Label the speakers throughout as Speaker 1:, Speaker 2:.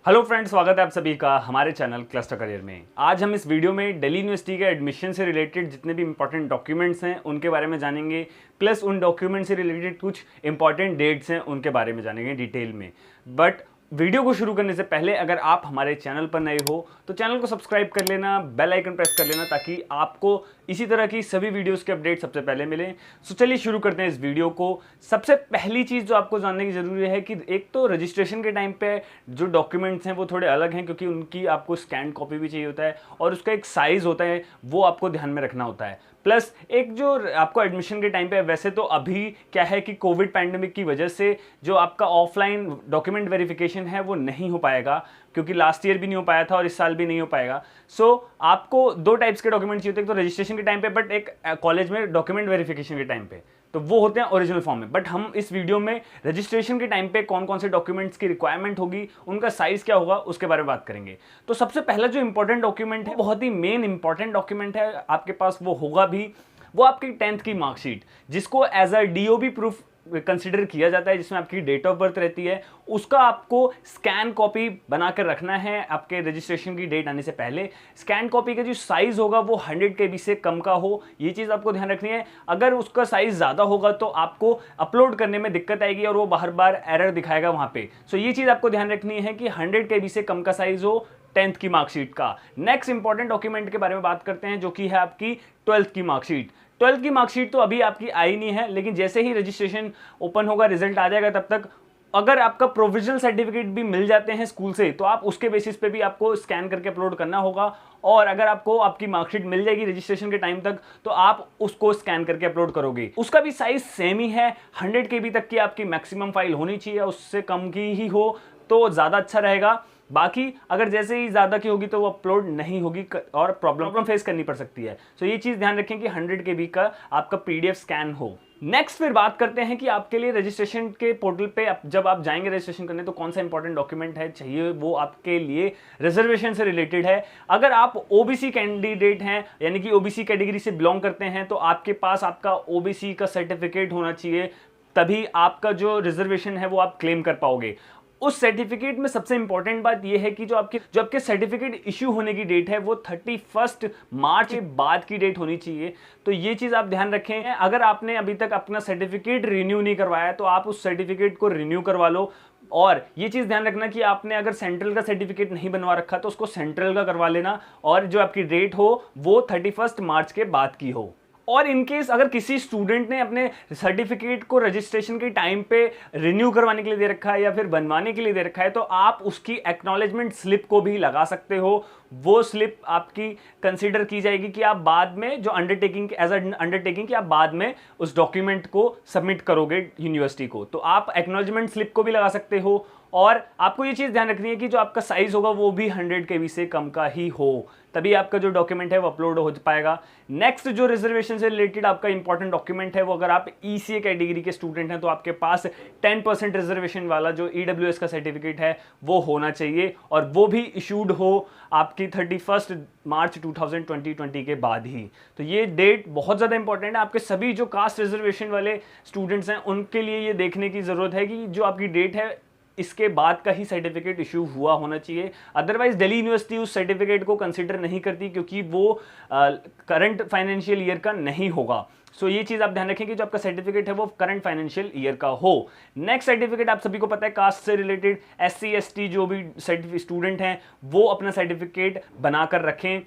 Speaker 1: Hello friends, स्वागत है आप सभी का हमारे चैनल क्लस्टर करियर में। आज हम इस वीडियो में दिल्ली यूनिवर्सिटी के एडमिशन से रिलेटेड जितने भी इंपॉर्टेंट डॉक्यूमेंट्स हैं उनके बारे में जानेंगे, प्लस उन डॉक्यूमेंट से रिलेटेड कुछ इंपॉर्टेंट डेट्स हैं उनके बारे में जानेंगे डिटेल में। बट वीडियो को शुरू करने से पहले अगर आप हमारे चैनल पर नए हो तो चैनल को सब्सक्राइब कर लेना, बेल आइकन प्रेस कर लेना ताकि आपको इसी तरह की सभी वीडियोस के अपडेट सबसे पहले मिले। सो चलिए शुरू करते हैं इस वीडियो को। सबसे पहली चीज़ जो आपको जानने की ज़रूरी है कि एक तो रजिस्ट्रेशन के टाइम पे जो डॉक्यूमेंट्स हैं वो थोड़े अलग हैं, क्योंकि उनकी आपको स्कैन कॉपी भी चाहिए होता है और उसका एक साइज़ होता है, वो आपको ध्यान में रखना होता है। प्लस एक जो आपको एडमिशन के टाइम पे, वैसे तो अभी क्या है कि कोविड पैंडेमिक की वजह से जो आपका ऑफलाइन डॉक्यूमेंट वेरिफिकेशन है वो नहीं हो पाएगा, क्योंकि लास्ट ईयर भी नहीं हो पाया था और इस साल भी नहीं हो पाएगा। सो आपको दो टाइप्स के डॉक्यूमेंट चाहिए होते हैं, एक तो रजिस्ट्रेशन के टाइम पे, बट एक कॉलेज में डॉक्यूमेंट वेरिफिकेशन के टाइम पे, तो वो होते हैं ओरिजिनल फॉर्म में। बट हम इस वीडियो में रजिस्ट्रेशन के टाइम पे कौन कौन से डॉक्यूमेंट्स की रिक्वायरमेंट होगी, उनका साइज क्या होगा, उसके बारे में बात करेंगे। तो सबसे पहला जो इंपॉर्टेंट डॉक्यूमेंट है, बहुत ही मेन इंपॉर्टेंट डॉक्यूमेंट है, आपके पास वो होगा भी, वो आपकी 10th की मार्कशीट, जिसको as a DOB proof consider किया जाता है, जिसमें आपकी डेट ऑफ बर्थ रहती है। उसका आपको स्कैन कॉपी बनाकर रखना है आपके रजिस्ट्रेशन की डेट आने से पहले। स्कैन कॉपी का जो साइज होगा वो 100 KB से कम का हो, ये चीज़ आपको ध्यान रखनी है। अगर उसका साइज ज़्यादा होगा तो आपको अपलोड करने में दिक्कत आएगी और वो बार बार एरर दिखाएगा वहाँ पे। सो ये चीज़ आपको ध्यान रखनी है कि 100 KB से कम का साइज हो 10th की मार्कशीट का। नेक्स्ट इंपॉर्टेंट डॉक्यूमेंट के बारे में बात करते हैं, जो कि है आपकी 12th की मार्कशीट। 12th की मार्कशीट तो अभी आपकी आई नहीं है, लेकिन जैसे ही रजिस्ट्रेशन ओपन होगा, रिजल्ट आ जाएगा, तब तक अगर आपका प्रोविजनल सर्टिफिकेट भी मिल जाते हैं स्कूल से तो आप उसके बेसिस पे भी आपको स्कैन करके अपलोड करना होगा। और अगर आपको आपकी मार्कशीट मिल जाएगी रजिस्ट्रेशन के टाइम तक तो आप उसको स्कैन करके अपलोड करोगे। उसका भी साइज सेम ही है, 100 KB तक की आपकी मैक्सिमम फाइल होनी चाहिए, उससे कम की ही हो तो ज़्यादा अच्छा रहेगा। बाकी अगर जैसे ही ज़्यादा की होगी तो वो अपलोड नहीं होगी और प्रॉब्लम फेस करनी पड़ सकती है। सो ये चीज़ ध्यान रखें कि 100 KB का आपका PDF स्कैन हो। नेक्स्ट फिर बात करते हैं कि आपके लिए रजिस्ट्रेशन के पोर्टल पे जब आप जाएंगे रजिस्ट्रेशन करने तो कौन सा इंपॉर्टेंट डॉक्यूमेंट है चाहिए, वो आपके लिए रिजर्वेशन से रिलेटेड है। अगर आप ओबीसी कैंडिडेट हैं, यानी कि ओबीसी कैटेगरी से बिलोंग करते हैं, तो आपके पास आपका ओबीसी का सर्टिफिकेट होना चाहिए, तभी आपका जो रिजर्वेशन है वो आप क्लेम कर पाओगे। उस सर्टिफिकेट में सबसे इंपॉर्टेंट बात यह है कि जो आपके सर्टिफिकेट इश्यू होने की डेट है वो 31 मार्च के बाद की डेट होनी चाहिए। तो ये चीज़ आप ध्यान रखें। अगर आपने अभी तक अपना सर्टिफिकेट रिन्यू नहीं करवाया तो आप उस सर्टिफिकेट को रिन्यू करवा लो। और ये चीज़ ध्यान रखना कि आपने अगर सेंट्रल का सर्टिफिकेट नहीं बनवा रखा तो उसको सेंट्रल का करवा लेना, और जो आपकी डेट हो वो 31 मार्च के बाद की हो। और इनकेस अगर किसी स्टूडेंट ने अपने सर्टिफिकेट को रजिस्ट्रेशन के टाइम पे रिन्यू करवाने के लिए दे रखा है या फिर बनवाने के लिए दे रखा है, तो आप उसकी एक्नॉलेजमेंट स्लिप को भी लगा सकते हो। वो स्लिप आपकी कंसीडर की जाएगी कि आप बाद में जो अंडरटेकिंग एज अंडरटेकिंग कि आप बाद में उस डॉक्यूमेंट को सबमिट करोगे यूनिवर्सिटी को, तो आप एक्नॉलेजमेंट स्लिप को भी लगा सकते हो। और आपको ये चीज़ ध्यान रखनी है कि जो आपका साइज होगा वो भी 100 KB से कम का ही हो, तभी आपका जो डॉक्यूमेंट है वो अपलोड हो पाएगा। नेक्स्ट जो रिजर्वेशन से रिलेटेड आपका इंपॉर्टेंट डॉक्यूमेंट है वो, अगर आप ECA कैटेगरी के स्टूडेंट हैं तो आपके पास 10% रिजर्वेशन वाला जो EWS का सर्टिफिकेट है वो होना चाहिए, और वो भी इशूड हो आपकी 31 मार्च 2020 के बाद ही। तो ये डेट बहुत ज़्यादा इंपॉर्टेंट है। आपके सभी जो कास्ट रिजर्वेशन वाले स्टूडेंट्स हैं उनके लिए ये देखने की ज़रूरत है कि जो आपकी डेट है इसके बाद का ही सर्टिफिकेट इशू हुआ होना चाहिए। अदरवाइज दिल्ली यूनिवर्सिटी उस सर्टिफिकेट को कंसिडर नहीं करती, क्योंकि वो करंट फाइनेंशियल ईयर का नहीं होगा। सो ये चीज़ आप ध्यान रखें कि जो आपका सर्टिफिकेट है वो करंट फाइनेंशियल ईयर का हो। नेक्स्ट सर्टिफिकेट आप सभी को पता है, कास्ट से रिलेटेड SC ST जो भी स्टूडेंट हैं वो अपना सर्टिफिकेट बनाकर रखें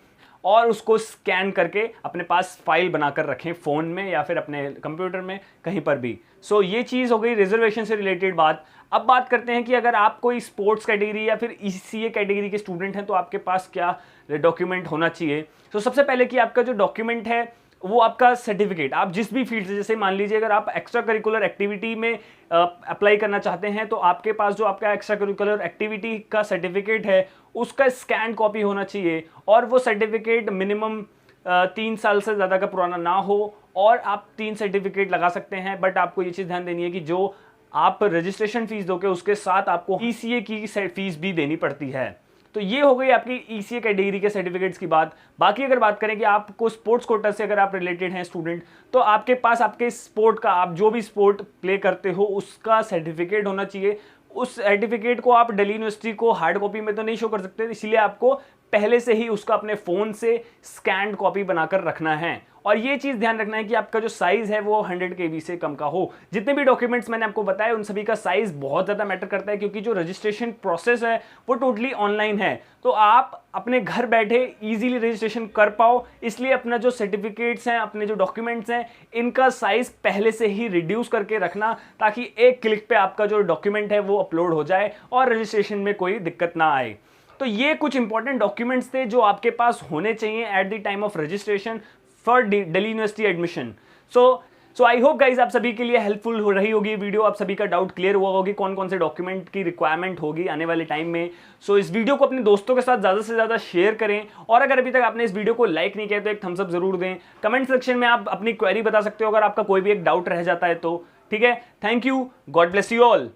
Speaker 1: और उसको स्कैन करके अपने पास फाइल बनाकर रखें, फ़ोन में या फिर अपने कंप्यूटर में, कहीं पर भी। सो ये चीज़ हो गई रिजर्वेशन से रिलेटेड बात। अब बात करते हैं कि अगर आप कोई स्पोर्ट्स कैटेगरी या फिर ECA कैटेगरी के स्टूडेंट हैं तो आपके पास क्या डॉक्यूमेंट होना चाहिए। तो सबसे पहले कि आपका जो डॉक्यूमेंट है वो आपका सर्टिफिकेट, आप जिस भी फील्ड से, जैसे मान लीजिए अगर आप एक्स्ट्रा करिकुलर एक्टिविटी में अप्लाई करना चाहते हैं तो आपके पास जो आपका एक्स्ट्रा करिकुलर एक्टिविटी का सर्टिफिकेट है उसका स्कैन कॉपी होना चाहिए, और वो सर्टिफिकेट मिनिमम 3 साल से ज़्यादा का पुराना ना हो, और आप 3 सर्टिफिकेट लगा सकते हैं। बट आपको ये चीज़ ध्यान देनी है कि जो आप रजिस्ट्रेशन फीस दोगे उसके साथ आपको ECA की फीस भी देनी पड़ती है। तो ये हो गई आपकी ECA कैटेगरी के सर्टिफिकेट्स की बात। बाकी अगर बात करें कि आपको स्पोर्ट्स कोटा से अगर आप रिलेटेड हैं स्टूडेंट, तो आपके पास आपके स्पोर्ट का, आप जो भी स्पोर्ट प्ले करते हो उसका सर्टिफिकेट होना चाहिए। उस सर्टिफिकेट को आप दिल्ली यूनिवर्सिटी को हार्ड कॉपी में तो नहीं शो कर सकते, इसलिए आपको पहले से ही उसका अपने फोन से स्कैन्ड कॉपी बनाकर रखना है। और ये चीज ध्यान रखना है कि आपका जो साइज है वो 100 KB से कम का हो। जितने भी डॉक्यूमेंट्स मैंने आपको बताए उन सभी का साइज बहुत ज्यादा मैटर करता है, क्योंकि जो रजिस्ट्रेशन प्रोसेस है वो टोटली ऑनलाइन है, तो आप अपने घर बैठे इजीली रजिस्ट्रेशन कर पाओ, इसलिए अपना जो सर्टिफिकेट्स हैं, अपने जो डॉक्यूमेंट्स हैं, इनका साइज पहले से ही रिड्यूस करके रखना, ताकि एक क्लिक पे आपका जो डॉक्यूमेंट है वो अपलोड हो जाए और रजिस्ट्रेशन में कोई दिक्कत ना आए। तो ये कुछ इंपॉर्टेंट डॉक्यूमेंट्स थे जो आपके पास होने चाहिए at the time of registration for Delhi university admission. So I hope guys आप सभी के लिए हेल्पफुल हो रही होगी वीडियो, आप सभी का डाउट क्लियर हुआ होगी कौन कौन से डॉक्यूमेंट की रिक्वायरमेंट होगी आने वाले टाइम में। सो इस वीडियो को अपने दोस्तों के साथ ज़्यादा से ज़्यादा शेयर करें, और अगर अभी तक आपने इस वीडियो को लाइक नहीं किया तो एक थम्स अप जरूर दें। कमेंट सेक्शन में आप अपनी क्वेरी बता सकते हो अगर आपका कोई भी एक डाउट रह जाता है तो। ठीक है, thank you, God bless you all.